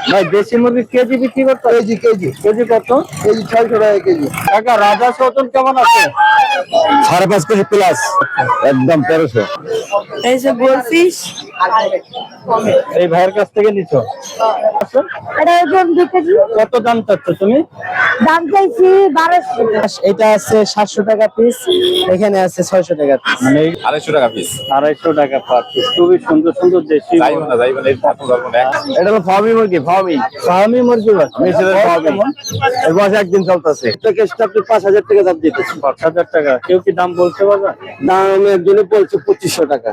ভাই দেশি মুরগি কেজি বিক্রি করতে? কেজি কেজি কেজি কত? কেজি 600 টাকা কেজি। কাকা রাজহাঁস ওজন কেমন আছে? 5.5 কেজি প্লাস, একদম 1300। এই যে গোলফিশ, এই ভাইয়ের কাছ থেকে নিছো? এটা ওজন 2 কেজি। কত দাম চাচ্ছ তুমি? দাম চাইছি 1200 টাকা। এটা আছে 700 টাকা পিস, এখানে আছে 600 টাকা পিস। মানে 250 টাকা পিস। 250 টাকা পার পিস। খুবই সুন্দর সুন্দর দেশি। যাইবো না এই পাথর ধরবো না। এটা হলো ফার্মি মুরগি, ফার্মি মুরগি বাস মিশরের ফার্মি। এর বয়স একদিন চলতেছে। এটা কেসটা আপনি 5000 টাকা দাম দিতেছেন। 5000 টাকা। কেউ কি দাম বলতে পারবে? দাম একজনে বলছে 2500 টাকা।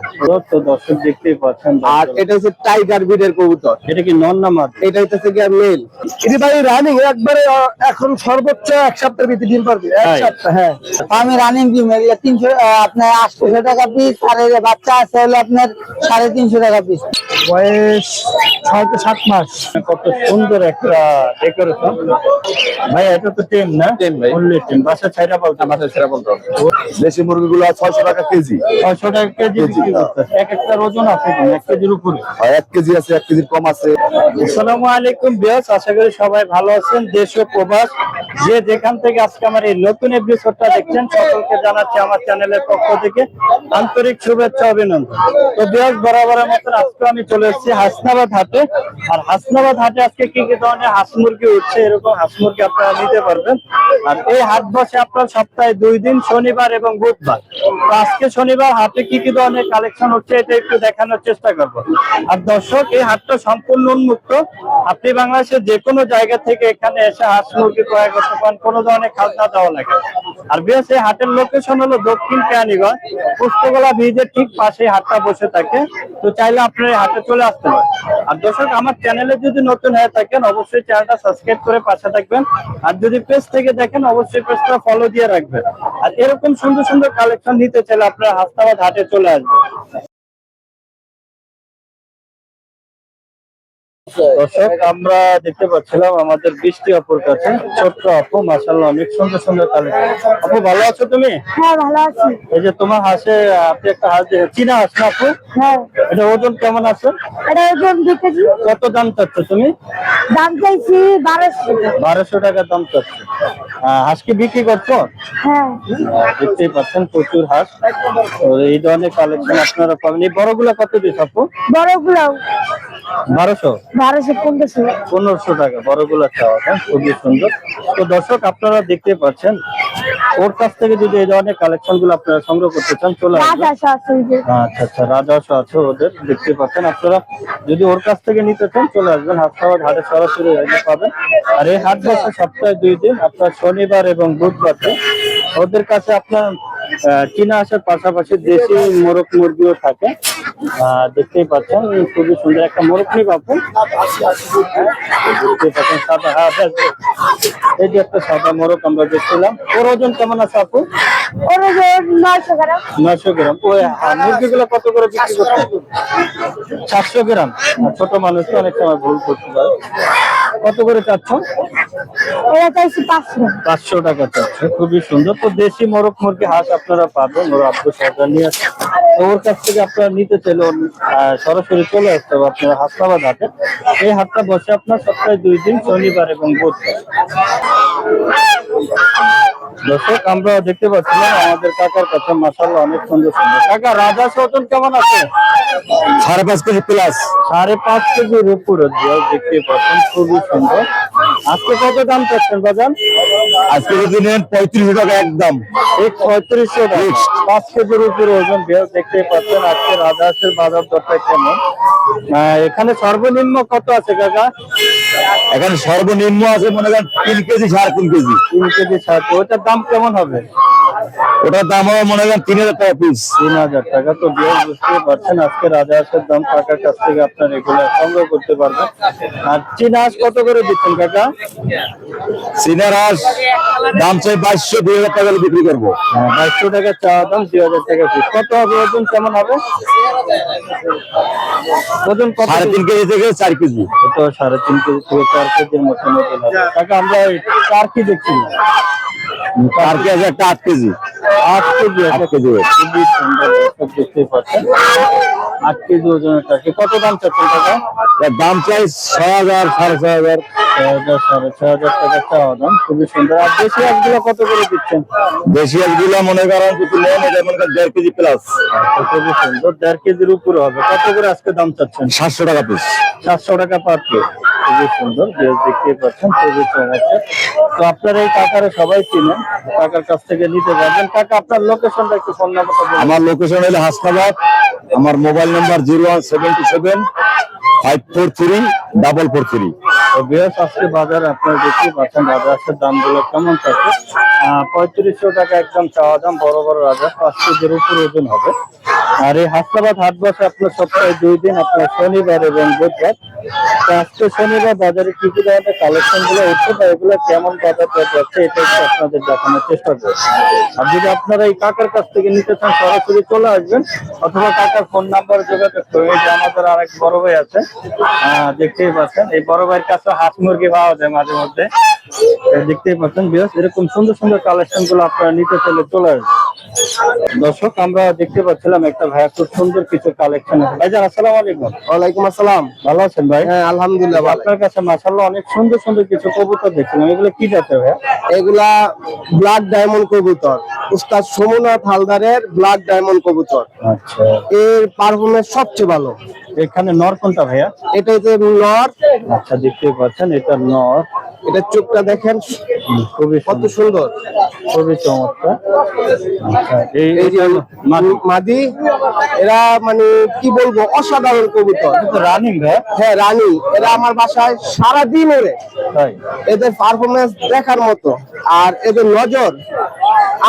তো দর্শক দেখতেই পাচ্ছেন। আর এটা হচ্ছে টাইগার ব্রিডের কবুতর। এটা কি নর না মাদ? এটা হচ্ছে কি মেল। এটা ভাই রানিং একবারে, এখন সর্বোচ্চ এক সপ্তাহের ভিতরে ডিম পারবে। এক সপ্তাহ, হ্যাঁ। আমি রানিং ডিম এগুলো 300 আপনার 800 টাকা পিস, আর এই যে বাচ্চা আছে হলো আপনার 350 টাকা পিস। বয়স 6 থেকে 7 মাস। কত সুন্দর একটা ডেকোরেশন। ভাই এটা তো টেম না? টেম ভাই। অনলি টেম। বাসা ছাইরা বলতে? আমাদের সেরা বলতো দেশি মুরগিগুলো 600 টাকা কেজি। 600 টাকা কেজি বিক্রি করতেছে। এক একটা ওজন আছে কি 1 কেজির উপরে? আর 1 কেজি আছে, 1 কেজির কম আছে। আসসালামু আলাইকুম ভিউয়ার্স, আশা করি সবাই ভালো আছেন। দেশ ও প্রবাস যে যেখান থেকে আজকে আমার এই নতুন এপিসোডটা দেখছেন, সকলকে জানাচ্ছি আমার চ্যানেলের পক্ষ থেকে আন্তরিক শুভেচ্ছা অভিনন্দন। তো ভিউয়ার্স, বরাবরের মতন আজকে আমি চলে এসেছি হাসনাবাদ হাটে। আর হাসনাবাদ হাটে আজকে কি কি ধরনের হাঁস মুরগি উঠছে, এরকম হাঁস মুরগি আপনারা নিতে পারবেন। আর এই হাট বসে আপনার সপ্তাহে 2 দিন, শনিবার এবং বুধবার। তো আজকে শনিবার হাটে কি কি ধরনের কালেকশন হচ্ছে এটা একটু দেখানোর চেষ্টা করব। আর দর্শক, এই হাটটা সম্পূর্ণ উন্মুক্ত। আপনি বাংলাদেশের যে কোনো জায়গা থেকে এখানে এসে হাঁস মুরগি ক্রয় করতে পারেন, কোনো ধরনের খাজনা দেওয়া লাগে না। আর বিশেষ এই হাটের লোকেশন হলো দক্ষিণ কেরানীগঞ্জ, পুস্তকলা ব্রিজের ঠিক পাশে হাটটা বসে থাকে। তো চাইলে আপনার এই হাটে চলে আসতে পারেন। আর দর্শক, আমার চ্যানেলে যদি নতুন হয়ে থাকেন অবশ্যই চ্যানেলটা সাবস্ক্রাইব করে পাশে থাকবেন। আর যদি পেজ থেকে দেখেন অবশ্যই পেজটা ফলো দিয়ে রাখবেন। আর এরকম সুন্দর সুন্দর কালেকশন নিতে চাইলে আপনারা হাসনাবাদ হাটে চলে আসবেন। দর্শক, আমরা দেখতে পাচ্ছিলাম আমাদের বৃষ্টি আপুর কাছে, ছোট্ট আপু, মাশাআল্লাহ অনেক সুন্দর সুন্দর কালেকশন। আপু ভালো আছো তুমি? হ্যাঁ, ভালো আছি। এই যে তোমার হাঁসে, আপনি একটা হাঁস চীনা হাঁস না আপু? হ্যাঁ, এটা ওজন কেমন আছে? এটা ওজন 2 কেজি। কত দাম চাচ্ছ তুমি? দাম চাইছি 1200 টাকা। 1200 টাকা দাম চাচ্ছ। হাঁস কি বিক্রি করছো? হ্যাঁ, দেখতেই পাচ্ছেন প্রচুর হাঁস। তো এই ধরনের কালেকশন আপনারা পাবেন। এই বড়গুলা কত দিস আপু? বড়গুলো 1200? 1200 1500 টাকা বড়গুলা চাওয়া। খুবই সুন্দর। তো দর্শক, আপনারা দেখতে পাচ্ছেন, ওর কাছ থেকে যদি এই ধরনের কালেকশন গুলো আপনারা সংগ্রহ করতে চান চলে আসবেন। রাজহাঁস আছে ওই যে। আচ্ছা আচ্ছা, রাজহাঁস আছে ওদের, দেখতে পাচ্ছেন। আপনারা যদি ওর কাছ থেকে নিতে চান চলে আসবেন, হাসনাবাদ হাটে সরাসরি পাবেন। আর এই হাট বসে সপ্তাহে 2 দিন, আপনার শনিবার এবং বুধবার। ওদের কাছে আপনার চীনা হাঁসের পাশাপাশি দেশি মোরগ মুরগিও থাকে। দেখতেই পাচ্ছেন, খুবই সুন্দর একটা মোরগ নিব আপু। দেখতেই পাচ্ছেন সাদা, এই যে একটা সাদা মোরগ আমরা দেখছিলাম। ওর ওজন কেমন আছে আপু? ওর ওজন 900 গ্রাম। 900 গ্রাম। ওই মুরগিগুলো কত করে বিক্রি করতে? 700 গ্রাম। ছোট মানুষ তো অনেক সময় ভুল করতে পারে। কত করে চাচ্ছ? এটা চাইছি 500। 500 টাকা চাচ্ছে। খুবই সুন্দর। তো দেশি মোরগ মুরগি হাঁস আপনারা পাবেন, ওর আপু সরকার নিয়ে আসছে। ওর কাছ থেকে আপনারা নিতে চাইলে সরাসরি চলে আসতে হবে আপনারা হাসনাবাদ হাটে। এই হাটটা বসে আপনার সপ্তাহে 2 দিন, শনিবার এবং বুধবার। দর্শক, আমরা দেখতে পাচ্ছিলাম আমাদের কাকার কাছে, মাশাআল্লাহ অনেক সুন্দর সুন্দর। কাকা রাজহাঁস ওজন কেমন আছে? 5.5 কেজি প্লাস। 5.5 কেজির উপরে দেখতে পাচ্ছেন, খুবই সুন্দর। আজকে কত দাম চাচ্ছেন বাজান? আজকে যদি নেন 3500 টাকা একদম। 3500 টাকা 5 কেজির উপরে ওজন। দেখতে পাচ্ছেন আজকে রাজহাঁসের বাজার দরটা কেমন। এখানে সর্বনিম্ন কত আছে কাকা? এখানে সর্বনিম্ন আছে মনে করেন 3 কেজি, 3.5 কেজি। 3 কেজি 7। ওটার দাম কেমন হবে? ওটার দাম হবে মনে করেন 3000 টাকা পিস। 3000 টাকা। তো বুঝতে পারছেন আজকে রাজহাঁসের দাম কাকার কাছ থেকে আপনার এগুলো সংগ্রহ করতে পারবেন। আর চীনা হাঁস কত করে দিচ্ছেন কাকা? চীনা হাঁস দাম চাই 2200, 2000 টাকা বিক্রি করবো। 2200 টাকা চাওয়া দাম, 2000 টাকা পিস। কত হবে ওজন, কেমন হবে ওজন? কত? 3.5 কেজি থেকে 4 কেজি। তো 3.5 কেজি থেকে 4 কেজির মতো মতো হবে। কাকা আমরা 4 কি দেখছি পার কেজি একটা 8 কেজি 8 কেজি 8 কেজি weight। খুবই সুন্দর দর্শক দেখতেই পাচ্ছেন 8 কেজি ওজনের টাকি কত দাম চাচ্ছেন টাকা? এর দাম চাই 6000 6500। 6,000 টাকা চাওয়া দাম, খুবই সুন্দর। আর দেশি হাঁসগুলো কত করে দিচ্ছেন? দেশি এগুলো মনে করেন যদি নেন এটা মনে করেন 1.5 কেজি প্লাস খুবই সুন্দর, 1.5 কেজির উপরে হবে। কত করে আজকে দাম চাচ্ছেন? 700 টাকা পিস। 700 টাকা পার পিস। খুবই সুন্দর, দেখতেই পাচ্ছেন, খুবই চমৎকার। তো আপনারা এই কাকারে সবাই চিনেন, কাকার কাছ থেকে নিতে পারবেন। কাকা আপনার লোকেশনটা একটু ফোন নাম্বারটা বলুন। আমার লোকেশন হলো হাসনাবাদ। আমার মোবাইল নাম্বার 01727 543 443। তো বেশ আজকে বাজারে আপনারা দেখতেই পাচ্ছেন রাজহাঁসের দামগুলো কেমন থাকে। 3500 টাকা একদম চাওয়া দাম, বড় বড় রাজহাঁস 5 কেজির উপর ওজন হবে। আর এই হাসনাবাদ হাট বসে আপনার সপ্তাহে 2 দিন, আপনার শনিবার এবং বুধবার। তো আজকে শনিবার বাজারে কি কি ধরনের কালেকশন গুলো উঠছে বা এগুলো কেমন বাজার দর যাচ্ছে এটা একটু আপনাদের দেখানোর চেষ্টা করবো। আর যদি আপনারা এই কাকার কাছ থেকে নিতে চান সরাসরি চলে আসবেন, অথবা কাকার ফোন নাম্বার যোগাযোগ করে। এই যে আমাদের আরেক বড় ভাই আছে, দেখতেই পাচ্ছেন এই বড় ভাইয়ের কাছে হাঁস মুরগি পাওয়া যায় মাঝে মধ্যে। দেখতেই পাচ্ছেন বিয়াস, এরকম সুন্দর সুন্দর কালেকশন গুলো আপনারা নিতে চাইলে চলে আসবেন। দর্শক আমরা দেখতে পাচ্ছিলাম একটা ভাইয়া খুব সুন্দর কিছু কালেকশন আছে। ভাইজান আসসালামু আলাইকুম। ওয়ালাইকুম আসসালাম। ভালো আছেন ভাই? হ্যাঁ আলহামদুলিল্লাহ ভালো। আপনার কাছে মাশাআল্লাহ অনেক সুন্দর সুন্দর কিছু কবুতর দেখছিলাম, এগুলো কি জাতের ভাইয়া? এগুলা ব্ল্যাক ডায়মন্ড কবুতর, উস্তাদ সোমনাথ হালদারের ব্ল্যাক ডায়মন্ড কবুতর। আচ্ছা, এর পারফরমেন্স সবচেয়ে ভালো। এখানে নর কোনটা ভাইয়া? এটা হচ্ছে নর। আচ্ছা, দেখতে পাচ্ছেন এটা নর। এটা চোখটা দেখেন খুবই কত সুন্দর, সুন্দর। খুবই চমৎকার। আচ্ছা, এই যে মাদি, এরা মানে কি বলবো অসাধারণ কবুতর। রানিং ভাই? হ্যাঁ রানী। এরা আমার বাসায় সারাদিন ওরে। তাই? এদের পারফরমেন্স দেখার মতো। আর এদের নজর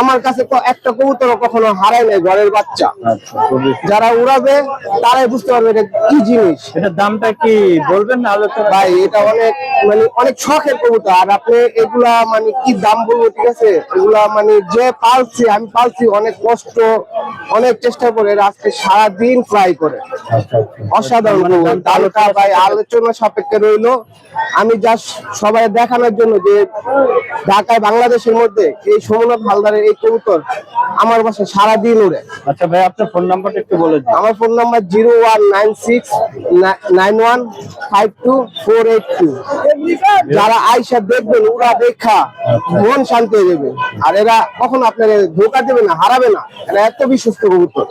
আমার কাছে একটা কবুতর কখনো হারায় নাই ঘরের বাচ্চা। আচ্ছা, খুবই সুন্দর। যারা উড়াবে তারাই বুঝতে পারবে এটা কি জিনিস। এটার দামটা কি বলবেন না আলোচনা? ভাই এটা অনেক মানে অনেক শখের কবুতর। আর আপনি এগুলা মানে কি দাম বলবো, ঠিক আছে, এগুলা মানে যে পালছি আমি পালছি অনেক কষ্ট, অনেক চেষ্টা করে এরা আজকে সারাদিন ফ্লাই করে। আচ্ছা, অসাধারণ মানে কবুতর। দামটা তালকা ভাই আলোচনা সাপেক্ষে রইলো। আমি জাস্ট সবাই দেখানোর জন্য যে ঢাকায় বাংলাদেশের মধ্যে এই সোমনাথ হালদারের এই কবুতর আমার বাসায় সারাদিন উড়ে। আচ্ছা ভাই, আপনার ফোন নাম্বারটা একটু বলে দিন। আমার ফোন নাম্বার 01969152482। যারা আইসা দেখবেন ওরা দেখা মন শান্তি হয়ে যাবে। আর এরা কখনো আপনার ধোকা দেবে না, হারাবে না। এরা এত বিশ্বস্ত কবুতর।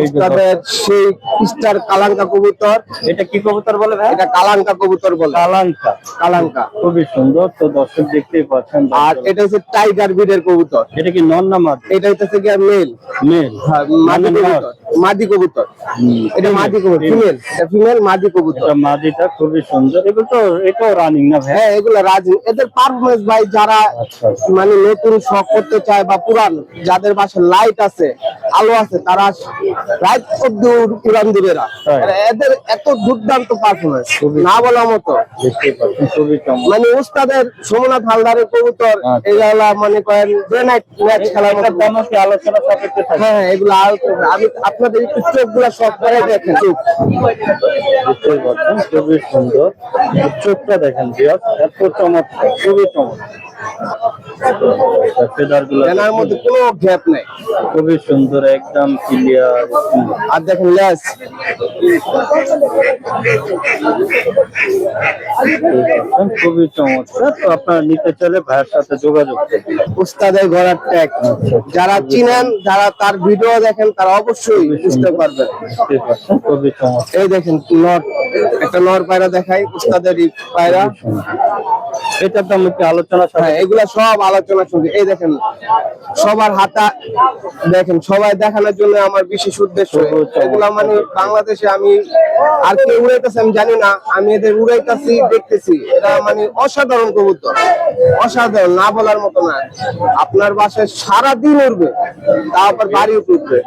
এই যে তাদের সেই স্টার কালাঙ্কা কবুতর। এটা কি কবুতর বলে ভাই? এটা কালাঙ্কা কবুতর বলে। কালাঙ্কা। কালাঙ্কা। খুবই সুন্দর। তো দর্শক দেখতেই পাচ্ছেন। আর এটা হচ্ছে টাইগার ব্রিডের কবুতর। এটা কি নর না মাদি? এটা হচ্ছে কি মেল। মেল। মাদি কবুতর। মাদি কবুতর। এটা মাদি কবুতর, ফিমেল। এটা ফিমেল মাদি কবুতর। এটা মাদিটা খুবই সুন্দর। এগুলো তো এটাও রানিং না ভাই? হ্যাঁ এগুলা রাজি। এদের পারফরমেন্স ভাই যারা আচ্ছা, মানে নতুন শখ করতে চায় বা পুরান যাদের বাসায় লাইট আছে, আলো আছে, তারা রাইট অব্দি উড়ান দিবে এরা। তাই? এদের এত দুর্দান্ত পারফরমেন্স না বলার মতো। দেখতেই পাচ্ছেন, খুবই চমৎকার। মানে উস্তাদের সোমনাথ হালদারের কবুতর আচ্ছা। এগুলা মনে করেন ডে নাইট ম্যাচ খেলার মতো। এটার দামও কি আলোচনা সাপেক্ষে থাকে? হ্যাঁ এগুলো আমি আপনাদের একটু চোখগুলা শখ করে দেখেন। চোখ দেখতেই পাচ্ছেন, খুবই সুন্দর। চোখটা দেখেন বিয়াস, এত চমৎকার, খুবই চমৎকার। ফেদারগুলো এনার মধ্যে কোনো গ্যাপ নেই। খুবই সুন্দর, একদম ক্লিয়ার। আর দেখেন লেস। খুবই চমৎকার। তো আপনারা নিতে চাইলে ভাইয়ের সাথে যোগাযোগ করবেন। উস্তাদের ঘোড়ার ট্যাগ যারা চিনেন, যারা তার ভিডিও দেখেন, তারা অবশ্যই বুঝতে পারবেন। দেখতেই পাচ্ছেন, খুবই চমৎকার। এই দেখেন নর, একটা নর পায়রা দেখাই, উস্তাদের পায়রা। এটার দাম কি আলোচনা হ্যাঁ সাপেক্ষে? এগুলা সব আলোচনা শুনছি। এই দেখেন সবার হাতা দেখেন, সবাই দেখানোর জন্য আমার বিশেষ উদ্দেশ্য। এগুলা মানে বাংলাদেশে আমি আর কে উড়াইতেছে আমি জানি না, আমি এদের উড়াইতেছি দেখতেছি। এরা মানে অসাধারণ কবুতর, অসাধারণ না বলার মতো না। আপনার বাসায় সারাদিন উড়বে, তারপর বাড়ি উঠবে।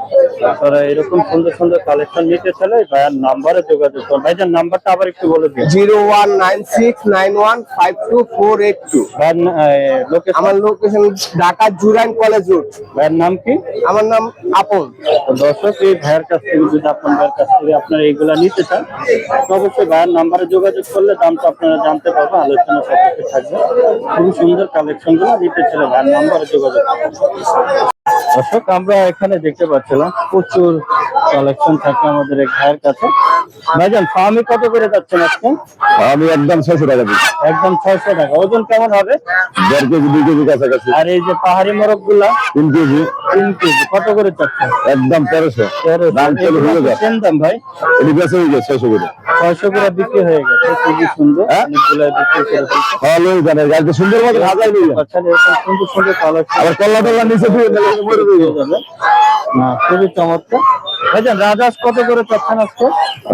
আপনারা এরকম সুন্দর সুন্দর কালেকশন নিতে চাইলে ভাইয়ার নাম্বারে যোগাযোগ করুন। ভাইজান নাম্বারটা আবার একটু বলে দিন। 01969152482। 02482। লোকেশন আমার location Dhaka Jurain college road. ভাইয়ের নাম কি? আমার নাম আপন। তো দর্শক, এই ভাইয়ের কাছ থেকে যদি আপনার ভাইয়ের কাছ থেকে আপনারা এইগুলা নিতে চান, তো অবশ্যই ভাইয়ের নাম্বারে যোগাযোগ করলে দামটা আপনারা জানতে পারবেন, আলোচনা সাপেক্ষে থাকবে। খুবই সুন্দর কালেকশন গুলো নিতে চাইলে ভাইয়ের নাম্বারে যোগাযোগ করবেন। দর্শক, আমরা এখানে দেখতে পাচ্ছিলাম প্রচুর কালেকশন থাকে আমাদের এই ভাইয়ের কাছে। ভাইজান, ফার্মি কত করে যাচ্ছেন আজকে? আমি একদম 600 টাকা দিই। একদম 600 টাকা। ওজন কেমন হবে? 1.5 কেজি 2 কেজি কাছাকাছি। আর এই যে পাহাড়ি মোরগ গুলা 3 কেজি 3 কেজি কত করে চাচ্ছেন? একদম 1300। দাম চলে হয়ে গেছে। সেম দাম ভাই? এটি বেশি হয়ে গেছে 600 করে। 600 করে বিক্রি হয়ে গেছে। খুবই সুন্দর, অনেকগুলো বিক্রি করে ফেলছে। ভালো জানে গাড়িতে সুন্দর মতো হাজার নিয়ে যায়। আচ্ছা, এরকম সুন্দর সুন্দর কালেকশন আবার কল্লা টল্লা নিচে দিয়ে নাহলে মরে যাবে। যাবে না, খুবই চমৎকার। ভাইজান, রাজহাঁস কত করে চাচ্ছেন আজকে?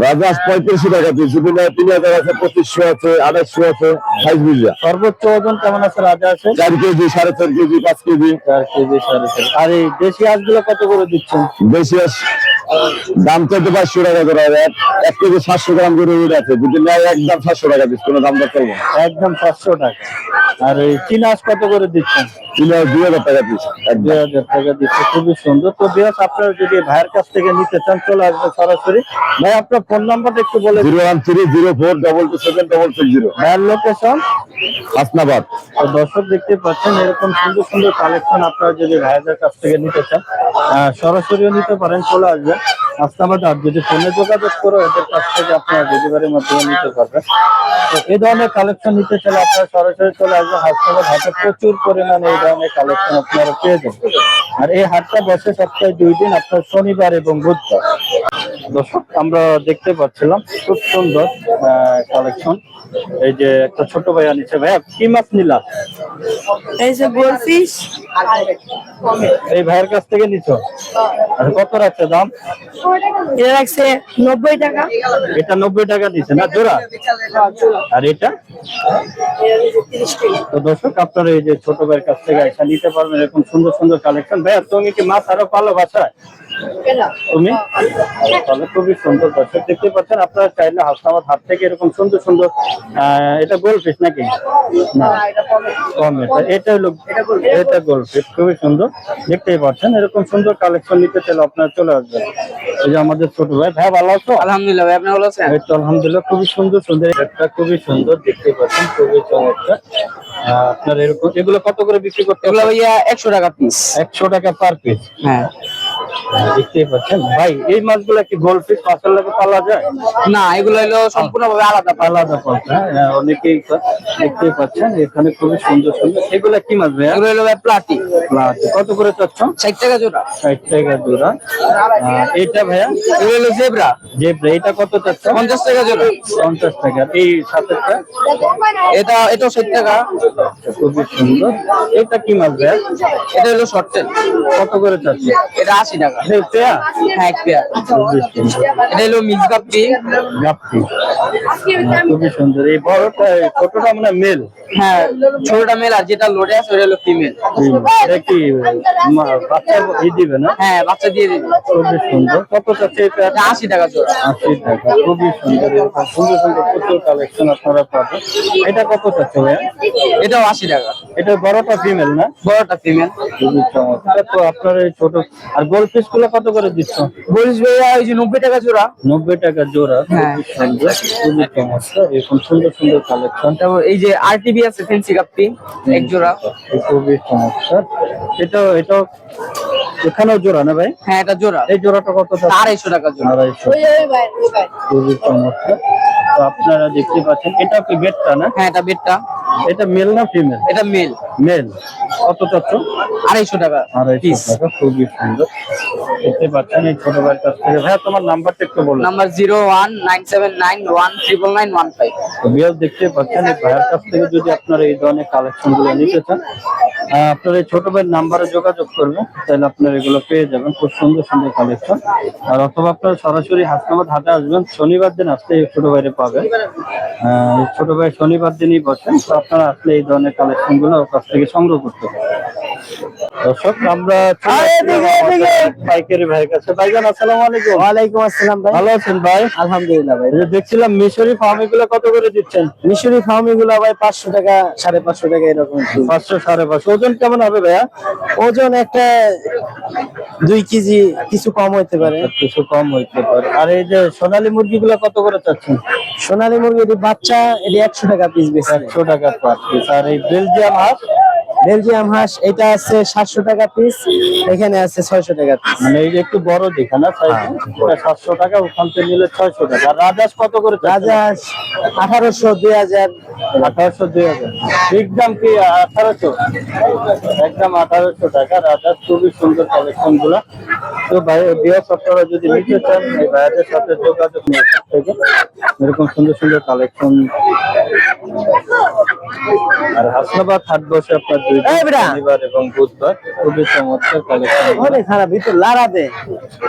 রাজহাঁস 35 টাকা পিস। যদি না 3000 আছে, 2500 আছে, 2800 আছে, সাইজ বুঝা। সর্বোচ্চ ওজন কেমন আছে রাজহাঁসের? 4 কেজি 4.5 কেজি 5 কেজি। 4 কেজি 4.5। আর এই দেশি হাঁসগুলো কত করে দিচ্ছেন? বেশি দাম চাইতে 500 টাকা করে। 1 কেজি 700 গ্রাম করে ওটা আছে। যদি না একদম 700 টাকা পিস, কোনো দাম দর করবো না। একদম 700 টাকা। আর এই চীনা হাঁস কত করে দিচ্ছেন? 2000 টাকা পিস। 2000 টাকা দিচ্ছে। খুবই সুন্দর। তো বিয়াস, আপনারা যদি ভাইয়ের কাছ থেকে নিতে চান, চলে আসবেন সরাসরি। ভাই, আপনার ফোন নাম্বারটা একটু বলে দিন। 01304227660। ভাইয়ের লোকেশন হাসনাবাদ। তো দর্শক, দেখতে পাচ্ছেন এরকম সুন্দর সুন্দর কালেকশন আপনারা যদি ভাইয়াদের কাছ থেকে নিতে চান, সরাসরিও নিতে পারেন, চলে আসবেন হাসনাবাদ। আর যদি ফোনে যোগাযোগ করো, এদের কাছ থেকে আপনারা ডেলিভারির মাধ্যমে নিতে পারবেন। তো এই ধরনের কালেকশন নিতে চাইলে আপনারা সরাসরি চলে আসবেন হাসনাবাদ হাটে। প্রচুর পরিমাণে এই ধরনের কালেকশন আপনারা পেয়ে যাবেন। আর এই হাটটা বসে সপ্তাহে 2 দিন, আপনার শনিবার এবং বুধবার। দর্শক, আমরা দেখতে পাচ্ছিলাম খুব সুন্দর কালেকশন। এই যে একটা ছোট ভাই আনিছে। ভাইয়া, কি মাছ নিলা? এই যে গোলফিশ। এই ভাইয়ের কাছ থেকে নিছো? আর কত রাখছে দাম? এটা রাখছে 90 টাকা। এটা 90 টাকা দিচ্ছে না জোড়া? আর এটা? তো দর্শক, আপনারা এই যে ছোট ভাইয়ের কাছ থেকে এটা নিতে পারবেন, এরকম সুন্দর সুন্দর কালেকশন। ভাইয়া, তুমি কি মাছ আরো পালো বাসায়? তুমি? তাহলে খুবই সুন্দর। দর্শক, দেখতে পাচ্ছেন আপনারা চাইলে হাসনাবাদ হাট থেকে এরকম সুন্দর সুন্দর এটা গোলফিশ নাকি? না, কমেট। এটা হলো, এটা গোলফিশ। খুবই সুন্দর, দেখতেই পাচ্ছেন। এরকম সুন্দর কালেকশন নিতে চাইলে আপনারা চলে আসবেন। এই যে আমাদের ছোট ভাই। ভাই, ভালো আছো? আলহামদুলিল্লাহ ভাই, আপনি ভালো আছেন? এই তো আলহামদুলিল্লাহ। খুবই সুন্দর সুন্দর, একটা খুবই সুন্দর, দেখতেই পাচ্ছেন, খুবই চমৎকার। আপনার এরকম এগুলো কত করে বিক্রি করতে? এগুলো ভাইয়া 100 টাকা পিস। 100 টাকা পার পিস। হ্যাঁ, দেখতেই পাচ্ছেন ভাই, এই মাছগুলা কি গোলফিশ মাছের লাগে পালা যায়? না, এগুলো হলো সম্পূর্ণভাবে আলাদা। আলাদা কথা। অনেকেই দেখতেই পাচ্ছেন এখানে খুবই সুন্দর সুন্দর। এগুলা কি মাছ ভাইয়া? এগুলো হলো ভাই প্লাটি। কত করে চাচ্ছ? 60 টাকা জোড়া। 60 টাকা জোড়া। এইটা ভাইয়া? এগুলো হলো জেব্রা। জেব্রা, এটা কত চাচ্ছ? 50 টাকা জোড়া। 50 টাকা। এই সাথেটা? এটাও 60 টাকা। খুবই সুন্দর। এটা কি মাছ ভাইয়া? এটা হলো শর্ট টেল। কত করে চাচ্ছ? এটা 80 টাকা। এই পেয়া? হ্যাঁ, এক পেয়ার। খুবই সুন্দর। এটা হলো মিক্স গাপ্পি। গাপ্পি। খুবই সুন্দর। এই বড়টা, এই ছোটটা মানে মেল? হ্যাঁ, ছোটটা মেল, আর যেটা লোডে আছে ওটা হলো ফিমেল। এটা কি বাচ্চা দিবে না? হ্যাঁ, বাচ্চা দিয়ে দিবে। খুবই সুন্দর। কত চাচ্ছে এই পেয়ারটা? 80 টাকা জোড়া। 80 টাকা। খুবই সুন্দর। এরকম সুন্দর সুন্দর প্রচুর কালেকশন আপনারা পাবেন। এটা কত চাচ্ছে ভাইয়া? এটাও 80 টাকা। এটা বড়টা ফিমেল না? বড়টা ফিমেল। খুবই চমৎকার। তো আপনার এই ছোট আর গোলফিশ গুলো কত করে দিচ্ছ? বলিস ভাইয়া ওই যে 90 টাকা জোড়া। 90 টাকা জোড়া। হ্যাঁ। খুবই সুন্দর, খুবই চমৎকার। এরকম সুন্দর সুন্দর কালেকশন। তারপর এই যে আরটিবি আছে ফেন্সি গাপ্পি, এক জোড়া। খুবই চমৎকার। এটাও এখানেও জোড়া না ভাই? হ্যাঁ, এটা জোড়া। এই জোড়াটা কত? 250 টাকা জোড়া। 250। খুবই চমৎকার। তো আপনারা দেখতে পাচ্ছেন, এটা কি বেডটা না? হ্যাঁ, এটা বেডটা। এটা মেল না ফিমেল? এটা মেল। মেল। কত চাচ্ছ? 250 টাকা 250 পিস। টাকা। খুবই সুন্দর, দেখতে পাচ্ছেন এই ছোট ভাইয়ের কাছ থেকে। ভাইয়া, তোমার নাম্বারটা একটু বলুন। নাম্বার 01979119915। তো বিয়ার দেখতে পাচ্ছেন এই ভাইয়ের কাছ থেকে যদি আপনারা এই ধরনের কালেকশন গুলো নিতে চান, আপনার এই ছোট ভাইয়ের নাম্বারে যোগাযোগ করবেন, তাহলে আপনারা এগুলো পেয়ে যাবেন। খুব সুন্দর সুন্দর কালেকশন। আর অথবা আপনারা সরাসরি হাসনাবাদ হাটে আসবেন, শনিবার দিন আসলে এই ছোট ভাইরে পাবেন। ছোট ভাই শনিবার দিনই বসেন। তো আপনারা আসলে এই ধরনের কালেকশন গুলো ওর কাছ থেকে সংগ্রহ করতে পারেন। দর্শক আমরা পাইকারি ভাইয়ের কাছে। ভাইজান আসসালামু আলাইকুম। ওয়ালাইকুম আসসালাম ভাই। ভালো আছেন ভাই? আলহামদুলিল্লাহ ভাই। এই যে দেখছিলাম মিশরি ফার্মি গুলো কত করে দিচ্ছেন? মিশরি ফার্মি গুলো ভাই 500 টাকা 550 টাকা এরকম। 500 550। ওজন কেমন হবে ভাইয়া? ওজন একটা 2 কেজি কিছু কম হইতে পারে। কিছু কম হইতে পারে। আর এই যে সোনালী মুরগি গুলো কত করে চাচ্ছেন? সোনালী মুরগির বাচ্চা এটি 100 টাকা পিস বেশি। 100 টাকা পার পিস। আর এই বেলজিয়াম হাঁস? বেলজিয়াম হাঁস এটা আছে 700 টাকা পিস, এখানে আছে 600 টাকা পিস। মানে এই যে একটু বড় দেখে না সাইজ, 700 টাকা, ওখান থেকে নিলে 600 টাকা। আর রাজহাঁস কত করে চাচ্ছেন? রাজহাঁস 1800 2000। 1800 2000। ঠিক দাম কি 1800? একদম 1800 টাকা। রাজহাঁস খুবই সুন্দর কালেকশন গুলা। তো ভাই বিয়ার আপনারা যদি নিতে চান এই ভাইয়াদের সাথে যোগাযোগ নিয়ে থেকে এরকম সুন্দর সুন্দর কালেকশন। আর হাসনাবাদ হাট বসে আপনার শনিবার এবং বুধবার। খুবই চমৎকার কালেকশন অনেক খারাপ ভিতর লারা দে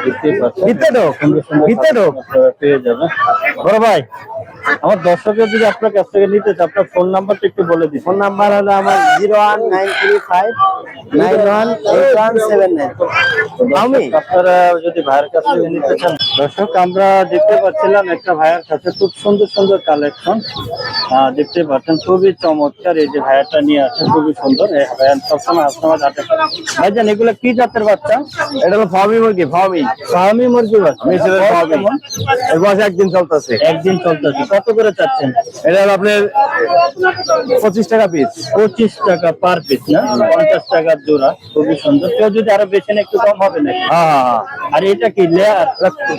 দেখতেই পাচ্ছেন। ভিতরে ঢোক, সুন্দর সুন্দর ভিতরে ঢোক। আপনারা পেয়ে যাবেন। বড় ভাই, আমার দর্শকের যদি আপনার কাছ থেকে নিতে চায় আপনার ফোন নাম্বারটা একটু বলে দিন। ফোন নাম্বার হলো আমার 01935918179। আমি আপনারা যদি ভাইয়ের কাছ থেকে নিতে চান, দর্শক আমরা দেখতে পাচ্ছিলাম একটা ভাইয়ের কাছে খুব সুন্দর সুন্দর কালেকশন দেখতে পাচ্ছেন, খুবই চমৎকার। এই যে ভাইয়াটা নিয়ে আসেন খুবই সুন্দর। ভাইয়া সবসময় হাসনাবাদ হাটে। ভাইজান এগুলো কি জাতের বাচ্চা? এটা হলো ফার্মি মুরগি, ফার্মি ফার্মি মুরগি বাচ্চা। মিশরের বয়স ফার্মি। কেমন? এর বয়স একদিন চলতেছে। একদিন চলতেছে। কত করে চাচ্ছেন? এটা হলো আপনার 25 টাকা পিস। 25 টাকা পার পিস না, 50 টাকার জোড়া। খুবই সুন্দর। কেউ যদি আরো বেশি নেয় একটু কম হবে নাকি? হ্যাঁ। আর এটা কি লেয়ার?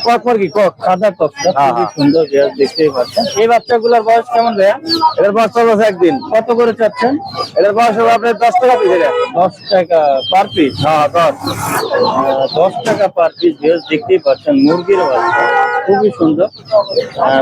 কক মুরগি, কক। সাদা কক্সা। খুবই সুন্দর লেয়ার, দেখতেই পাচ্ছেন। এই বাচ্চাগুলোর বয়স কেমন ভাইয়া? এটার বয়স চলতেছে একদিন। কত করে চাচ্ছেন? এটার বয়স হলো আপনার 10 টাকা পিস। এটা 10 টাকা পার পিস। হ্যাঁ 10। 10 টাকা পার পিস। দেখতেই পাচ্ছেন মুরগির বাচ্চা খুবই সুন্দর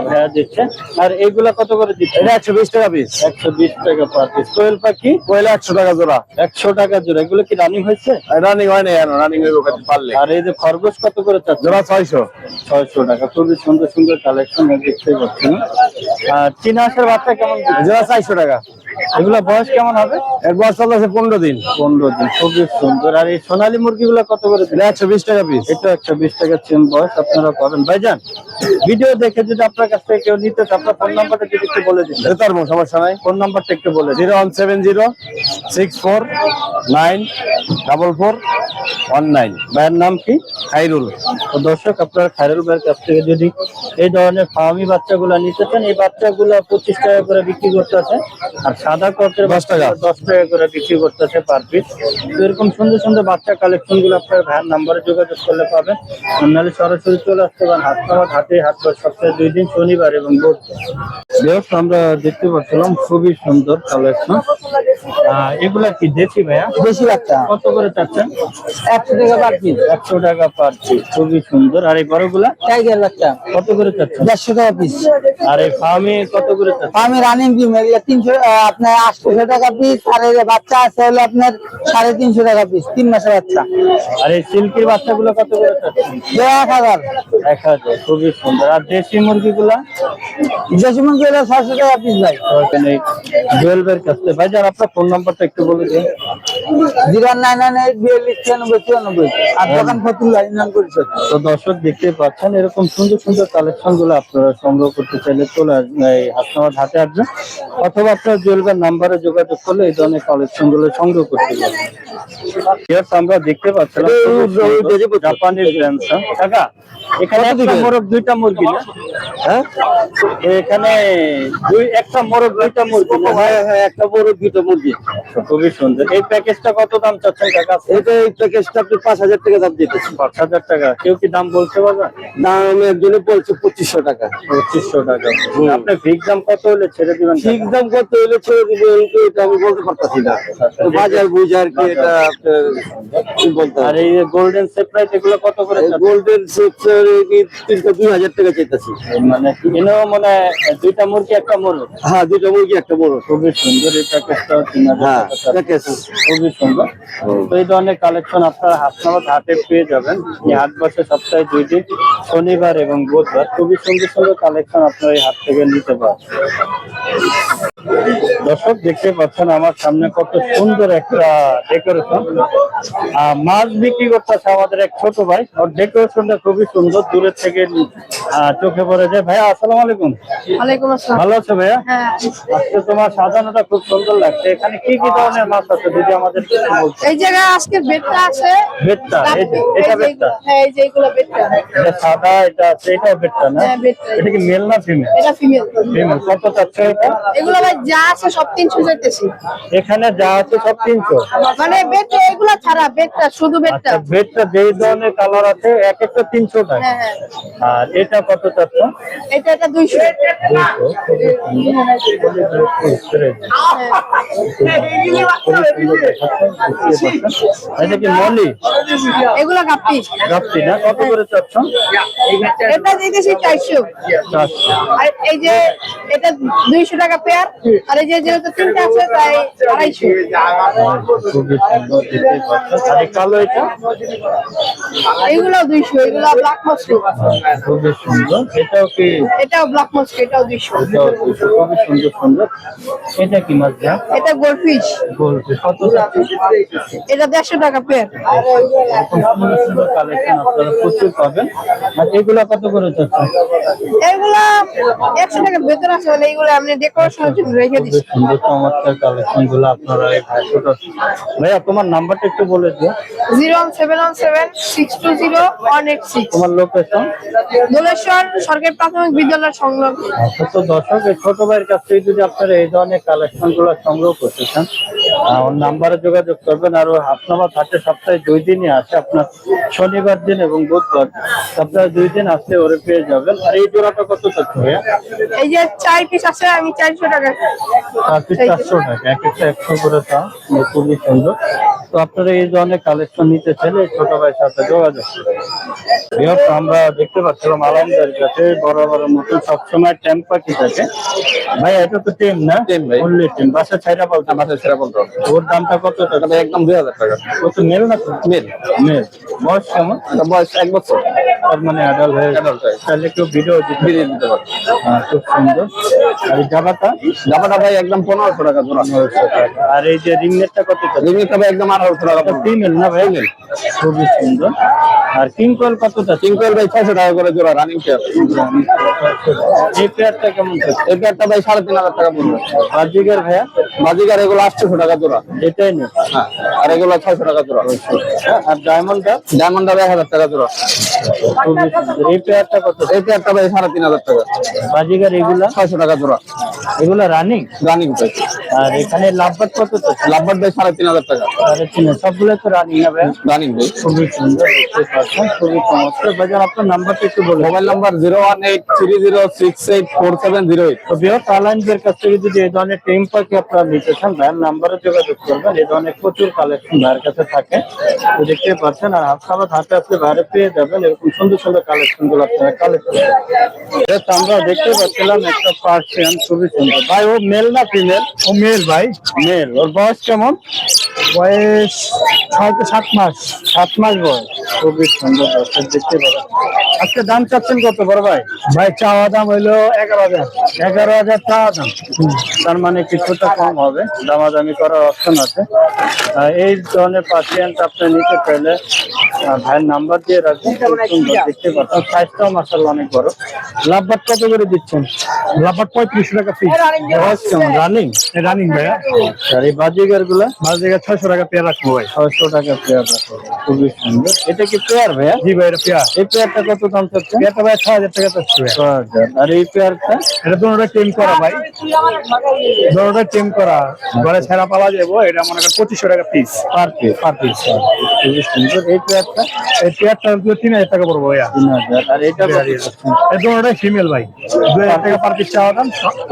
ভাইয়া দিচ্ছে। আর এইগুলা কত করে দিচ্ছে? এটা 120 টাকা পিস। 120 টাকা পার পিস। কোয়েল পাখি? কোয়েল 100 টাকা জোড়া। 100 টাকা জোড়া। এগুলো কি রানিং হয়েছে? রানিং হয় না, রানিং হইব পারলে। আর এই যে খরগোশ কত করে চাচ্ছে? জোড়া 600। 600 টাকা। খুবই সুন্দর সুন্দর কালেকশন দেখতে পাচ্ছেন। আর চীনা হাঁসের বাচ্চা কেমন? জোড়া 400 টাকা। এগুলা বয়স কেমন হবে? এর বয়স চলতেছে 15 দিন। 15 দিন। খুবই সুন্দর। আর এই সোনালী মুরগিগুলো কত করে দিলেন? 120 টাকা পিস। এটা 120 টাকা চেন বয়স আপনারা পাবেন। ভাইজান ভিডিও দেখে যদি আপনার কাছ থেকে কেউ নিতে চায় আপনার ফোন নাম্বারটা যদি একটু বলে দিন। এটা তার সমস্যা নাই। ফোন নাম্বারটা একটু বলে দিন। 01706494419। ভাইয়ের নাম কি? খাইরুল। তো দর্শক আপনারা খায়রুল ভাইয়ের কাছ থেকে যদি এই ধরনের ফার্মি বাচ্চাগুলো নিতে চান, এই বাচ্চাগুলো 25 টাকা করে বিক্রি করতেছে। আর সাদা কটের 10 টাকা। 10 টাকা করে বিক্রি করতেছে পার পিস। তো এরকম সুন্দর সুন্দর বাচ্চা কালেকশন গুলো আপনার ভাইয়ের নাম্বারে যোগাযোগ করলে পাবেন। নাহলে সরাসরি চলে আসতে পারেন হাসনাবাদ হাটে। হাট বসে সপ্তাহে 2 দিন, শনিবার এবং বুধবার। আমরা দেখতে পাচ্ছিলাম খুবই সুন্দর কালেকশন। এগুলা কি দেশি ভাইয়া? বেশি বাচ্চা কত করে চাচ্ছেন? 100 টাকা পার পিস। 100 টাকা পার পিস। খুবই সুন্দর। আর এই বড়গুলা টাইগার বাচ্চা কত করে চাচ্ছেন? 150 টাকা পিস। আর এই ফার্মে কত করে চাচ্ছেন? আমি রানিং ডিম এগুলো 300 আপনার 800 টাকা পিস। আর এই যে বাচ্চা আছে হলো আপনার 350 টাকা পিস, 3 মাসের বাচ্চা। আর এই সিল্কির বাচ্চাগুলো কত করে চাচ্ছেন? 1000। 1000। খুবই সুন্দর। আর দেশি মুরগিগুলা? দেশি মুরগি হলো 600 টাকা পিস ভাই। ওখানে জুয়েলের কাছে। ভাই যার আপনার ফোন নাম্বারটা একটু বলে দিন। 09982499494। আর দোকান ফতুল্লাহ ইউনিয়ন পরিষদ। তো দর্শক দেখতে পাচ্ছেন এরকম সুন্দর সুন্দর কালেকশন গুলো আপনারা সংগ্রহ করতে চাইলে চলে আসবেন এই হাসনাবাদ হাটে আসবেন, অথবা আপনার জুয়েলের নাম্বারে যোগাযোগ করলে এই ধরনের কালেকশন গুলো সংগ্রহ করতে পারবেন। আমরা দেখতে পাচ্ছিলাম জাপানের গ্র্যান্ডসন। কাকা এখানে একটা মোরগ 2টা মুরগি না? হ্যাঁ এখানে একটা মোরগ 2টা মুরগি না? হ্যাঁ, একটা বড় 2টা মুরগি। খুবই সুন্দর। এই প্যাকেজটা কত দাম চাচ্ছেন কাকা? এটা এই প্যাকেজটা আপনি 5000 টাকা দাম দিতেছি। 5000 টাকা। কেউ কি দাম বলতে পারবে? দাম একজনে বলছে 2500 টাকা। 2500 টাকা। আপনি ফিক্স দাম কত হলে ছেড়ে দিবেন? ঠিক দাম কত হইলে ছেড়ে দিবে এটা আমি বলতে পারতাছি না। তো বাজার বুঝার কি এটা আপনার কি বলতে আর হবে। এই গোল্ডেন সেপ্রাইট এগুলো কত করে চাচ্ছেন? গোল্ডেন সেক্টর কি 2000 টাকা চাইতাছি। মানে এনেও মানে 2টা মুরগি একটা মোরগ। হ্যাঁ 2টা মুরগি একটা বড়। খুবই সুন্দর। এই প্যাকেজটা 3000 হ্যাঁ টাকা। প্যাকেজ। খুবই সুন্দর। তো এই ধরনের কালেকশন আপনারা হাসনাবাদ হাটে পেয়ে যাবেন। এই হাট বসে সপ্তাহে 2 দিন, শনিবার এবং বুধবার। খুবই সুন্দর সুন্দর কালেকশন আপনারা এই হাট থেকে নিতে পারেন। দর্শক দেখতে পাচ্ছেন আমার সামনে কত সুন্দর একটা ডেকোরেশন। মাছ বিক্রি করতেছে আমাদের এক ছোট ভাই, ওর ডেকোরেশনটা খুবই সুন্দর, দূরের থেকে চোখে পড়ে যায়। ভাইয়া আসসালামু আলাইকুম। ওয়ালাইকুম আসসালাম। ভালো আছো ভাইয়া? হ্যাঁ, আজকে তোমার সাজানোটা খুব সুন্দর লাগছে। এখানে কি কি ধরনের মাছ আছে যদি আমাদের কিছু বলতে? এই জায়গায় আজকে বেটটা আছে। বেটটা, এটা বেটটা, হ্যাঁ, এই যে এগুলো বেটটা। এটা সাদা, এটা আছে, এটাও বেটটা না? হ্যাঁ, বেটটা। এটা কি মেল না ফিমেল? এটা ফিমেল। ফিমেল। কত চাচ্ছে এটা? এগুলো ভাই যা আছে সব 300 যাইতেছি। এখানে যা আছে সব 300। মানে বেট এগুলো ছাড়া বেটটা, শুধু বেটটা। আচ্ছা, বেটটা যেই ধরনের কালার আছে এক একটা 300 টাকা। হ্যাঁ, হ্যাঁ। আর এটা কত চাচ্ছে? এটা 200। 200। এটা কি মলি? এগুলো গাপ্পি। গাপ্পি না? কত করে চাচ্ছ? এটা দিতেছি 400। 400। আর এই যে এটা 200 টাকা পেয়ার। আর এই যে যেহেতু তিনটা আছে তাই 250। খুবই সুন্দর দেখতে পাচ্ছ। আর এই কালো এটা? এগুলো 200। এগুলো ব্ল্যাক মস্কো। খুবই সুন্দর। এটাও কি? এটাও ব্ল্যাক মস্কো, এটাও 200। এটাও 200। খুবই সুন্দর সুন্দর। এটা কি মাছ যা? এটা গোল্ডফিশ। বলছে কত চাচ্ছ? এটা 150 টাকা পেয়ার। এরকম সুন্দর সুন্দর কালেকশন আপনারা প্রচুর পাবেন। আর এগুলা কত করে চাচ্ছেন? এগুলা 100 টাকার ভেতর আছে, বলে এগুলো আপনি ডেকোরেশনের জন্য রেখে খুবই দিচ্ছি। সুন্দর চমৎকার কালেকশন গুলো আপনারা এই ভাইয়া তোমার নাম্বারটা একটু বলে দিও। 01717620186। তোমার লোকেশন? দোলেশ্বর সরকারি প্রাথমিক বিদ্যালয় সংলগ্ন। তো দর্শক, এই ছোট ভাইয়ের কাছ থেকে যদি আপনারা এই ধরনের কালেকশন গুলো সংগ্রহ করতে চান, ওর নাম্বারে যোগাযোগ করবেন। আর হাসনাবাদ হাটে সপ্তাহে 2 দিনই আসে, আপনার শনিবার দিন এবং বুধবার, সপ্তাহে 2 দিন আসলে ওরে পেয়ে যাবেন। আর এই জোড়াটা কত চাচ্ছে ভাইয়া? এই যে 4 পিস আছে, আমি 400 টাকা। 400 টাকা, এক একটা 100 করে দাম। খুবই সুন্দর। তো আপনারা এই ধরনের কালেকশন নিতে চাইলে এই ছোট ভাইয়ের সাথে যোগাযোগ করবেন। আমরা দেখতে পাচ্ছিলাম আলমদার কাছে বড় বড় মতো সবসময় ট্যাম পাখি থাকে। ভাই এটা তো টেম না? টেম ভাই। অনলি টেম। বাসা ছাইরা পালতে? আমাদের সেরা বলতে হবে। ওর দামটা কত টাকা? এটা একদম 2000 টাকা। ও তো মেল না? মেল। মেল। বয়স কেমন? এটা বয়স 1 বছর। তার মানে অ্যাডাল্ট হয়ে Adult হয়ে। তাহলে কেউ ভিডিও দিতে বিরিয়ে দিতে পারবে। খুব সুন্দর। আর এই জামাটা? জামাটা ভাই একদম 1500 টাকা জোড়া। 900 টাকা। আর এই যে রিং নেটটা কত টাকা? লিমিটটা ভাই একদম 1800 টাকা পড়বে। ফিমেল না ভাই? খুবই সুন্দর। আর কিং কোয়েল কতটা? কিং কোয়েল ভাই 600 টাকা করে জোড়া রানিং পেয়ার। এই পেয়ারটা কেমন থাকছে? এই পেয়ারটা ভাই 3500 টাকা পড়বে। বাজিগার ভাইয়া? বাজিকার এগুলো 800 টাকা জোড়া। এটাই নেই। হ্যাঁ, আর এগুলো 600 টাকা জোড়া। আর ডায়মন্ডটা? ডায়মন্ডটা ভাই 1000 টাকা জোড়া। খুবই সুন্দর। এই পেয়ারটা কত? এই পেয়ারটা ভাই 3500 টাকা। বাজিগার এগুলা? 600 টাকা জোড়া। এগুলা রানিং? রানিং ভাই। আর এখানে লাভবাট কত তো? লাভবার্ড ভাই 3500 টাকা। সবগুলো তো রানিং না ভাই? রানিং ভাই। খুবই সুন্দর দেখতে পাচ্ছেন, খুবই চমৎকার। ভাইজান আপনার নাম্বারটা একটু বলুন। Mobile number 01830684708। তো বৃহৎ আলাইনদের কাছ থেকে যদি এই ধরনের টেম পাখি আপনারা নিতে চান, ভাইয়ের নাম্বারে যোগাযোগ করবেন। এই ধরনের প্রচুর কালেকশন ভাইয়ের কাছে থাকে, তো দেখতে পাচ্ছেন। আর হাসপাতাল হাতে আসলে বাইরে পেয়ে যাবেন এরকম সুন্দর সুন্দর কালেকশন গুলো আপনারা কালেক্ট করবেন। আমরা দেখতে পাচ্ছিলাম একটা পার্সিয়ান, খুবই সুন্দর। ভাই ও মেল না ফিমেল? ও মেল ভাই, মেল। ওর বয়স কেমন? বয়স 6 থেকে 7 মাস। 7 মাস বয়স। খুবই সুন্দর দর্শক দেখতে পাবেন। আজকে দাম চাচ্ছেন কত বড় ভাই? ভাই চাওয়া দাম হইলো 11,000। 11,000 টাকা দাম। তার মানে কিছুটা কম হবে, দামাদামি করার অপশন আছে। এই ধরনের পার্সিয়ানটা আপনি নিতে চাইলে ভাইয়ের নাম্বার দিয়ে রাখবেন। খুব সুন্দর দেখতে পাচ্ছেন, সাইজটাও মাশাআল্লাহ অনেক বড়। লাভবাট কত করে দিচ্ছেন? লাভবাট 3500 টাকা পিস। বয়স কেমন? রানিং? রানিং ভাইয়া। আর এই বাজিগার গুলা? মাছ জায়গা 600 টাকা পেয়ার রাখবো ভাই। 600 টাকা পেয়ার রাখো। খুবই সুন্দর। এটা কি পেয়ার ভাইয়া? জি ভাই, এটা পেয়ার। এই পেয়ারটা কত দাম চাচ্ছেন? পেয়ারটা ভাই 6000 টাকা চাচ্ছি ভাই। 6000। আর এই পেয়ারটা? এটা দুটোটা টেম করা ভাই, দুটোটা টেম করা, ঘরে ছেড়া পাওয়া যাবো। এটা মনে করেন 2500 টাকা piece. Per piece? Per piece. খুবই সুন্দর। এই পেয়ারটা? এই পেয়ারটা 3000 টাকা পড়বো ভাইয়া। 3000। আর এটা কত? এই দুটোটাই ফিমেল ভাই, 2000 টাকা পার পিস চাওয়া দাম।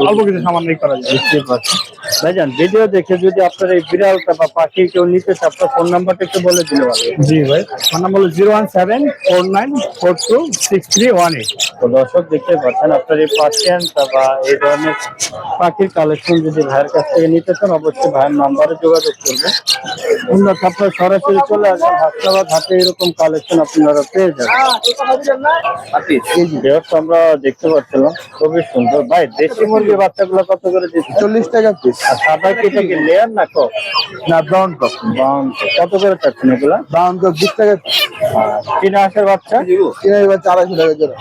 অল্প কিছু সামান্য করা যায়। বুঝতে পারছি। ভাইজান ভিডিও দেখে যদি আপনার এই বিড়ালটা বা পাখি কেউ নিতে চায় আপনার ফোন নাম্বারটা একটু বলে দিলে ভালো হয়। জি ভাই, আমার নাম হলো 01749426318। তো দর্শক দেখতে পাচ্ছেন আপনার এই পার্সিয়ান বা এই ধরনের পাখির কালেকশন যদি ভাইয়ের কাছ থেকে নিতে চান অবশ্যই ভাইয়ের নাম্বারে যোগাযোগ করবেন। অন্যথা আপনার সরাসরি চলে আসবেন হাসপাতাল হাতে এরকম কালেকশন আপনারা পেয়ে যাবেন। ভিউয়ার্স, আমরা দেখতে পাচ্ছিলাম খুবই সুন্দর। ভাই দেশি মুরগির বাচ্চাগুলো কত করে দিচ্ছে? 40 টাকা পিস। আর সাদা কি এটা কি লেয়ার না কক? না ব্রাউন টপ। বাউন কত করে চাচ্ছেন এগুলা? ব্রাউন টপ 20 টাকা পিস। চীনা হাঁসের বাচ্চা কিনে এবার 250 টাকা জোড়া।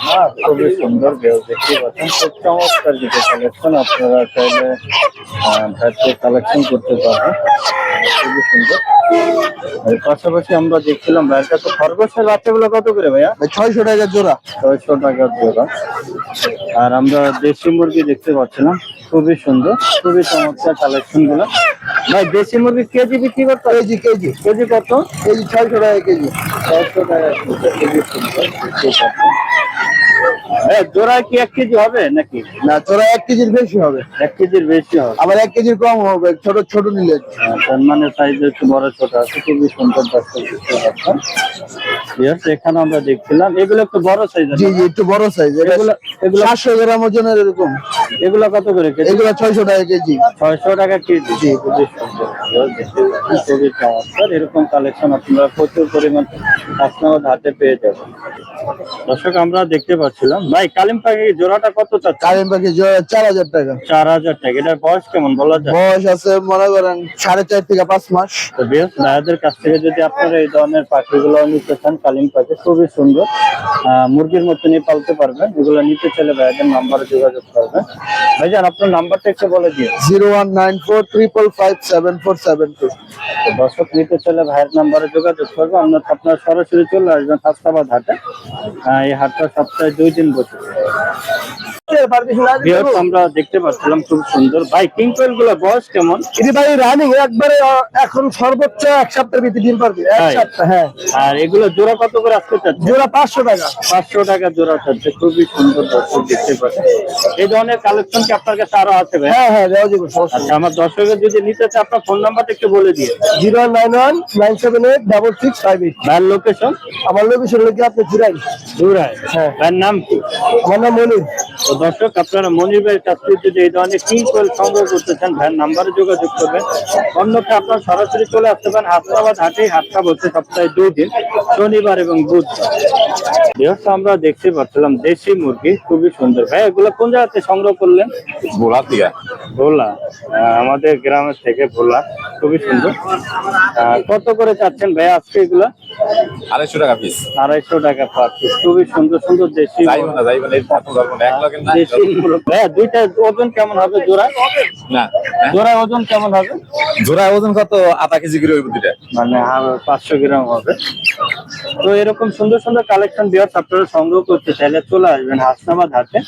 খুবই সুন্দর ভিউয়ার্স, দেখতে পাচ্ছেন খুব চমৎকার কিছু কালেকশন আপনারা চাইলে কালেকশন করতে পারবেন। খুবই সুন্দর। এর পাশাপাশি আমরা দেখছিলাম ভাইয়ের কাছে খরগোশের বাচ্চাগুলো কত করে ভাইয়া? 600 টাকা জোড়া। 600 টাকা জোড়া। আর আমরা দেশি মুরগি দেখতে পাচ্ছিলাম খুবই সুন্দর, খুবই চমৎকার কালেকশন গুলো। ভাই দেশি মুরগি কেজি বিক্রি করতে হয়? কেজি কেজি কত? কেজি 600 টাকা কেজি। 600 টাকা কেজি। সুন্দর, ঠিক আছে। জোড়া কি 1 কেজি হবে নাকি? না জোড়া 1 কেজির বেশি হবে। 1 কেজির বেশি হবে। আবার 1 কেজির কম হবে, ছোট ছোট নিলে। তার মানে সাইজ একটু বড় ছোট আছে, খুবই সুন্দর দর্শক দেখতে পাচ্ছেন। Yes, এখানে আমরা দেখছিলাম এগুলো একটু বড় সাইজ জি জি, একটু বড় সাইজ। এগুলো 700 গ্রাম ওজনের এরকম। এগুলো কত করে কেজি? এগুলো 600 টাকা কেজি। 600 টাকা কেজি। জি, খুবই সুন্দর। দেখতে পাচ্ছেন, খুবই চমৎকার। এরকম কালেকশন আপনারা প্রচুর পরিমাণ কাস্টমার হাতে পেয়ে যাবেন। দর্শক আমরা দেখতে পাচ্ছিলাম ভাই কালিম পাখি জোড়াটা কত চাচ্ছে? কারেন্ট পাখি জোড়া 4000 টাকা। 4000 টাকা। এটার বয়স কেমন বলা যায়? বয়স আছে মনে করেন 4.5 থেকে 5 মাস। তো বেশ ভাইয়াদের কাছ থেকে যদি আপনারা এই ধরনের পাখিগুলো নিতে চান, কালিম পাখি খুবই সুন্দর, মুরগির মতনই পালতে পারবেন। এগুলো নিতে চাইলে ভাইয়াদের নাম্বারে যোগাযোগ করবেন। ভাইজান আপনার নাম্বারটা একটু বলে দিয়ে। 01943557472। দর্শক নিতে চাইলে ভাইয়ের নাম্বারে যোগাযোগ করবে, অন্যথা আপনারা সরাসরি চলে আসবেন হাসপাতাল হাটে। এই হাটটা সপ্তাহে 2 দিন বসে। ভিউয়ার্স, আমরা দেখতে পাচ্ছিলাম খুব সুন্দর। ভাই কিং কোয়েল গুলো বয়স কেমন? এটি ভাই রানিং একবারে এখন সর্বোচ্চ 1 সপ্তাহের ভিতরে ডিম পারবে। 1 তাই? সপ্তাহ, হ্যাঁ। আর এগুলো জোড়া কত করে আজকে চাচ্ছে? জোড়া 500 টাকা। 500 টাকা জোড়া চাচ্ছে। খুবই সুন্দর দর্শক দেখতে পাচ্ছেন। এই ধরনের কালেকশন কি আপনার কাছে আরো আছে ভাই? হ্যাঁ হ্যাঁ, দেওয়া যাবে। আচ্ছা, আমার দর্শকের যদি নিতে চায় আপনার ফোন নাম্বারটা একটু বলে দিয়ে। 091978658। ভাইয়ের লোকেশন? আমার লোকেশন লোকে আপনি ঘুরাই। দূরায়। হ্যাঁ। ভাইয়ের নাম কি? আমার নাম মনির। তো দর্শক আপনারা মনির ভাইয়ের কাছ থেকে যদি এই ধরনের কিং কোয়েল সংগ্রহ করতে চান ভাইয়ের নাম্বারে যোগাযোগ করবেন। অন্যথা আপনারা সরাসরি চলে আসতে পারেন হাসপাতাল হাটে। হাটটা বলতে সপ্তাহে 2 দিন, শনিবার এবং বুধবার। ভিউয়ার্স, আমরা দেখতে পাচ্ছিলাম দেশি মুরগি খুবই সুন্দর। ভাই এগুলো কোন জায়গাতে সংগ্রহ করলেন? ভোলা থেকে। ভোলা, আমাদের গ্রামের থেকে ভোলা। খুবই সুন্দর। কত করে চাচ্ছেন ভাই আজকে এগুলা? 250 টাকা পিস। 250 টাকা পার পিস। খুবই সুন্দর সুন্দর দেশি দেশি মুরগি। ভাইয়া দুইটা ওজন কেমন হবে জোড়া? না জোড়া ওজন কেমন হবে? জোড়া ওজন কত? আধা কেজি করে হইব দুইটা। মানে 500 গ্রাম হবে। তো এরকম সুন্দর সুন্দর কালেকশন ভিউয়ার্স আপনারা সংগ্রহ করতে চাইলে চলে আসবেন হাসনাবাদ হাটে।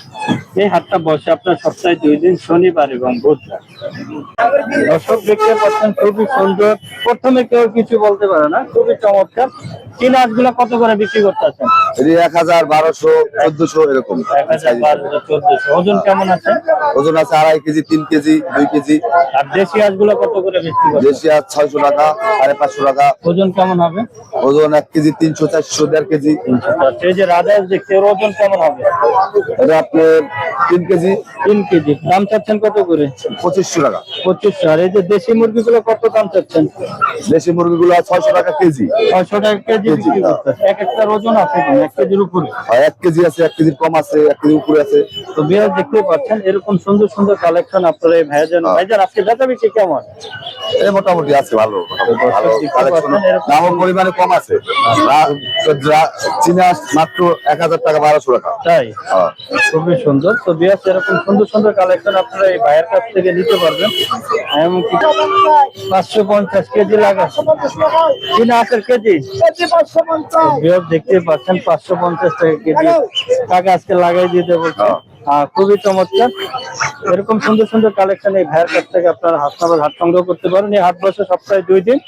এই হাটটা বসে আপনার সপ্তাহে 2 দিন, শনিবার এবং বুধবার। দর্শক দেখতে পাচ্ছেন খুবই সুন্দর। প্রথমে কেউ কিছু বলতে পারে না, খুবই চমৎকার। চীনা হাঁসগুলো কত করে বিক্রি করতে আছেন? 1000, 1200, 1400 এরকম। 1000, 1200, 1400। ওজন কেমন আছে? ওজন আছে 2.5 কেজি, 3 কেজি, 2 কেজি। আর দেশি হাঁসগুলো কত করে বিক্রি করতে? দেশি আজ 600 টাকা, 550 টাকা। ওজন কেমন হবে? ওজন 1 কেজি 300, 400, 1.5 কেজি। এই যে রাধা হাঁস দেখছি, এর ওজন কেমন হবে? এটা আপনার 3 কেজি, 3 কেজি। দাম চাচ্ছেন কত করে? 2500 টাকা। 2500। আর এই যে দেশি মুরগিগুলো কত দাম চাচ্ছেন? দেশি মুরগিগুলো 600 টাকা কেজি। 600 টাকা কেজি বিক্রি করতেছে। এক একটা ওজন আছে কিনা? 1 কেজির উপরে? আর 1 কেজি আছে, 1 কেজির কম আছে, 1 কেজির উপরে আছে। তো বিয়ার দেখতে পাচ্ছেন এরকম সুন্দর সুন্দর কালেকশন আপনারা এই ভাইজান আজকে বেচা বিক্রি কেমন? এই মোটামুটি আছে, ভালো ভালো দেখতে কালেকশন। পাচ্ছেন এরকম- দামও পরিমাণে কম আছে। চীনা মাত্র 1000 টাকা, 1200 টাকা। তাই? হ্যাঁ। খুবই সুন্দর। তো বিয়ার এরকম সুন্দর সুন্দর কালেকশন আপনারা এই ভাইয়ের কাছ থেকে নিতে পারবেন। এমনকি 550 কেজি লাগা চীনা হাঁসের কেজি। বিয়ার দেখতে পাচ্ছেন 550 টাকা কেজি। টাকা আজকে লাগাই দিতে বলছে। খুবই চমৎকার। এরকম সুন্দর সুন্দর কালেকশন এই ভাইয়ের কাছ থেকে আপনারা হাসনাবাদ হাট সংগ্রহ করতে পারেন। এই হাট বসে সপ্তাহে 2 দিন,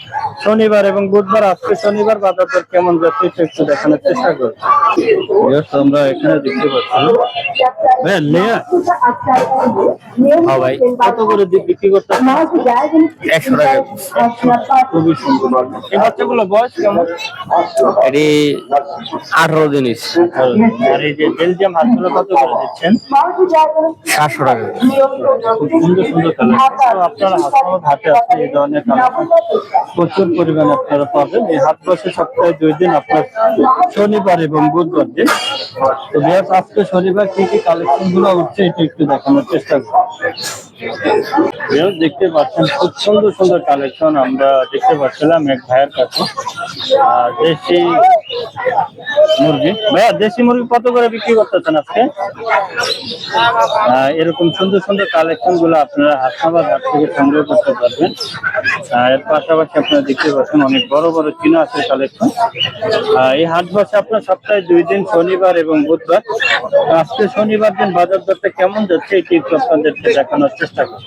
শনিবার এবং বুধবার। আজকে শনিবার, বাজার দর কেমন যাচ্ছে এটা একটু দেখানোর চেষ্টা করব। আমরা এখানে দেখতে পাচ্ছি ভাই লিয়া, ভাই কত করে বিক্রি করতে? 100 টাকা। খুবই সুন্দর। এই বাচ্চাগুলো বয়স কেমন? এটি 18 জিনিস, আর এই যে বেলজিয়াম হাঁসগুলো কত করে দিচ্ছেন? 700 টাকা। খুব সুন্দর সুন্দর কালেকশন। আপনারা হাসনাবাদ হাটে আসলে এই ধরনের কালেকশন প্রচুর পরিমাণে আপনারা পাবেন। এই হাট বসে সপ্তাহে 2 দিন, আপনার শনিবার এবং বুধবার দিন। তো বেশ আজকে শনিবার কি কি কালেকশন গুলো উঠছে এটা একটু দেখানোর চেষ্টা করব। দেখতে পাচ্ছেন খুব সুন্দর সুন্দর কালেকশন আমরা দেখতে পাচ্ছিলাম এক ভাইয়ের কাছে। দেশি মুরগি, ভাইয়া দেশি মুরগি কত করে বিক্রি করতেছেন আজকে? এরকম সুন্দর সুন্দর কালেকশন গুলো আপনারা হাসনাবাদ হাট থেকে সংগ্রহ করতে পারবেন। এর পাশাপাশি আপনারা দেখতে পাচ্ছেন অনেক বড় বড় চীনা হাঁসের কালেকশন। এই হাট বসে আপনার সপ্তাহে 2 দিন, শনিবার এবং বুধবার। আজকে শনিবার দিন বাজার দরটা কেমন যাচ্ছে এটি একটু আপনাদেরকে দেখানোর চেষ্টা করব।